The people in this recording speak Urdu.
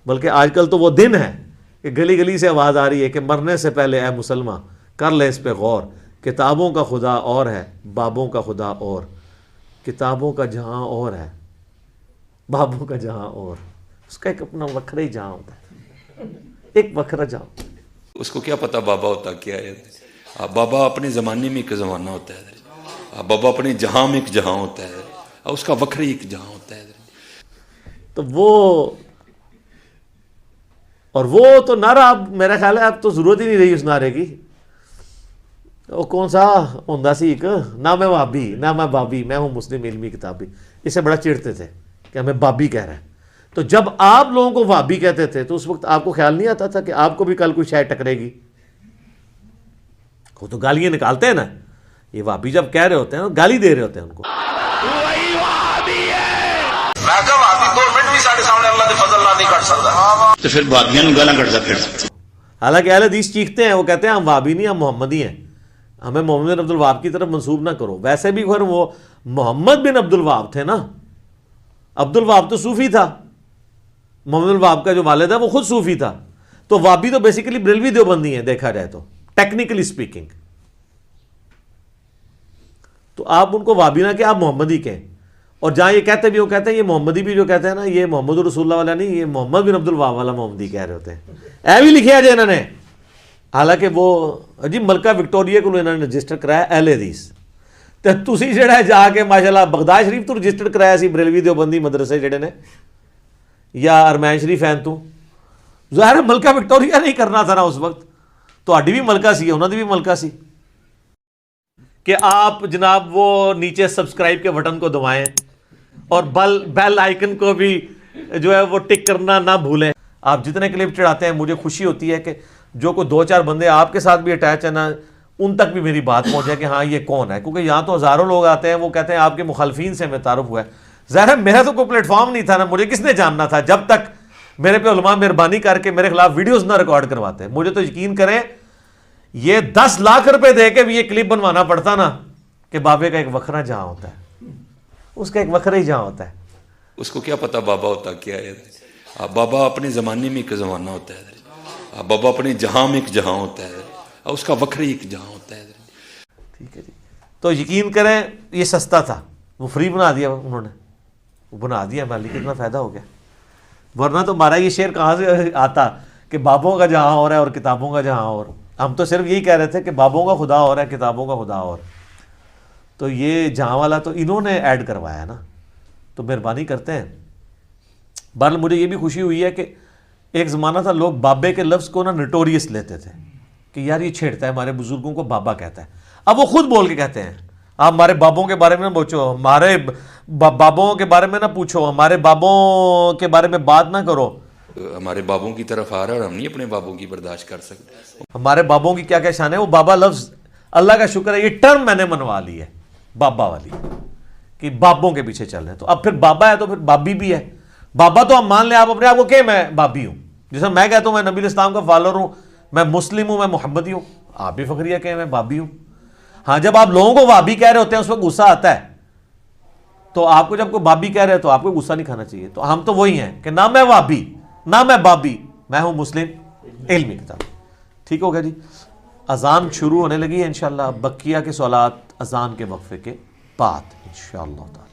بلکہ آج کل تو وہ دن ہے کہ گلی گلی سے آواز آ رہی ہے کہ مرنے سے پہلے اے مسلمان کر لے اس پہ غور، کتابوں کا خدا اور ہے، بابوں کا خدا اور، کتابوں کا جہاں اور ہے، بابوں کا جہاں اور، اس کا ایک اپنا وکھرا ہی جہاں ہوتا ہے، ایک وکھرا جہاں۔ اس کو کیا پتا بابا ہوتا کیا ہے؟ بابا اپنے زمانے میں ایک زمانہ ہوتا ہے، بابا اپنے جہاں میں ایک جہاں ہوتا ہے، اس کا وکھرا ہی ایک جہاں ہوتا ہے۔ تو وہ تو نعرہ اب میرا خیال ہے اب تو ضرورت ہی نہیں رہی اس نعرے کی۔ وہ کون سا ہوندا سی ایک، نہ میں وہابی نہ میں بابی، میں ہوں مسلم علمی کتابی، اس سے بڑا چڑھتے تھے کہ ہمیں بابی کہہ رہا ہے۔ تو جب آپ لوگوں کو وہابی کہتے تھے تو اس وقت آپ کو خیال نہیں آتا تھا کہ آپ کو بھی کل کوئی شے ٹکرے گی؟ وہ تو گالیاں نکالتے ہیں نا، یہ وہابی جب کہہ رہے ہوتے ہیں گالی دے رہے ہوتے ہیں ان کو۔ وہی وہابی ہے، میں کہا وہابی 2 منٹ بھی ساڑھے سامنے اللہ دے فضل نہ نہیں کر سکتا، تو پھر وہابیاں نوں گالاں کڈدا پھر۔ حالانکہ اہل حدیث چیختے ہیں، وہ کہتے ہیں ہم وہابی نہیں، ہم محمدی ہیں، ہمیں محمد بن عبد الوہاب کی طرف منسوب نہ کرو۔ ویسے بھی پھر وہ محمد بن عبد الوہاب تھے نا، عبد الوہاب تو صوفی تھا، محمد الوہاب کا جو والد ہے وہ خود صوفی تھا، تو وہابی تو بیسیکلی بریلوی دیوبندی ہیں دیکھا جائے تو ٹیکنیکلی سپیکنگ۔ تو آپ ان کو وہابی نہ کہ آپ محمدی کہیں، اور جہاں یہ کہتے بھی وہ کہتے ہیں یہ محمدی بھی جو کہتے ہیں نا یہ محمد رسول اللہ والا نہیں، یہ محمد بن عبد الوہاب والا محمدی کہہ رہے ہوتے ہیں۔ اے بھی لکھیا جائے انہوں نے، حالانکہ وہ جی ملکہ وکٹوریہ کو انہوں نے رجسٹر کرایا اہل حدیث، تو تسی جڑا ہے جا کے ماشاءاللہ بغداد شریف تو رجسٹر کرایا سی بریلوی دیوبندی مدرسے جڑے نے، یا ارمین شریف ہیں تو ظاہر ہے ملکہ وکٹوریہ نہیں کرنا تھا نا اس وقت، تو اڈی بھی ملکہ سی انہوں نے بھی ملکہ سی کہ آپ جناب وہ نیچے سبسکرائب کے بٹن کو دبائیں اور بیل آئیکن کو بھی جو ہے وہ ٹک کرنا نہ بھولیں۔ آپ جتنے کلپ چڑھاتے ہیں مجھے خوشی ہوتی ہے کہ جو کوئی 2-4 بندے آپ کے ساتھ بھی اٹیچ ہیں نا ان تک بھی میری بات پہنچے کہ ہاں یہ کون ہے، کیونکہ یہاں تو ہزاروں لوگ آتے ہیں وہ کہتے ہیں آپ کے مخالفین سے ہمیں تعارف ہوا ہے۔ ظاہر ہے میرا تو کوئی پلیٹ فارم نہیں تھا نا، مجھے کس نے جاننا تھا جب تک میرے پہ علماء مہربانی کر کے میرے خلاف ویڈیوز نہ ریکارڈ کرواتے۔ مجھے تو یقین کریں یہ 10 لاکھ روپے دے کے بھی یہ کلپ بنوانا پڑتا نا کہ بابے کا ایک وکھرا جہاں ہوتا ہے، اس کا ایک وکھرا ہی جہاں ہوتا ہے۔ اس کو کیا پتا بابا ہوتا کیا ہے؟ بابا اپنے زمانے میں ایک زمانہ ہوتا ہے، بابا اپنے جہاں میں ایک جہاں ہوتا ہے، اس کا وکھرا ہی ایک جہاں ہوتا ہے۔ ٹھیک ہے جی، تو یقین کریں یہ سستا تھا، وہ فری بنا دیا انہوں نے، وہ بنا دیا، ہمارے لیے کتنا فائدہ ہو گیا۔ ورنہ تو ہمارا یہ شعر کہاں سے آتا کہ بابوں کا جہاں اور ہے اور کتابوں کا جہاں اور، ہم تو صرف یہی کہہ رہے تھے کہ بابوں کا خدا اور ہے کتابوں کا خدا اور، تو یہ جہاں والا تو انہوں نے ایڈ کروایا نا، تو مہربانی کرتے ہیں۔ بہرحال مجھے یہ بھی خوشی ہوئی ہے کہ ایک زمانہ تھا لوگ بابے کے لفظ کو نا نٹوریس لیتے تھے کہ یار یہ چھیڑتا ہے ہمارے بزرگوں کو، بابا کہتا ہے۔ اب وہ خود بول کے کہتے ہیں آپ ہمارے بابوں کے بارے میں نہ پوچھو، ہمارے بابوں کے بارے میں نہ پوچھو، ہمارے بابوں کے بارے میں بات نہ کرو۔ ہمارے بابوں کی طرف آ رہا ہے اور ہم نہیں اپنے بابوں کی برداشت کر سکتے۔ ہمارے بابوں کی کیا کیا شان ہے، وہ بابا لفظ اللہ کا شکر ہے یہ ٹرم میں نے منوا لی ہے بابا والی، کہ بابوں کے پیچھے چل رہے ہیں۔ تو اب پھر بابا ہے تو پھر بابی بھی ہے۔ بابا تو ہم مان لیں آپ اپنے آپ کو کہ میں بابی ہوں، جیسے میں کہتا ہوں میں نبی اسلام کا فالوور ہوں، میں مسلم ہوں، میں محمدی ہوں، آپ بھی فخریہ کہیں میں بابی ہوں۔ ہاں جب آپ لوگوں کو بابی کہہ رہے ہوتے ہیں اس وقت غصہ آتا ہے، تو آپ کو جب کوئی بابی کہہ رہے تو آپ کو غصہ نہیں کھانا چاہیے۔ تو ہم تو وہی ہیں کہ نہ میں بابی نہ میں بابی، میں ہوں مسلم علمی کتاب۔ ٹھیک ہو گیا جی، اذان شروع ہونے لگی ہے انشاءاللہ، بقیہ کے سوالات اذان کے وقفے کے بعد انشاءاللہ تعالی۔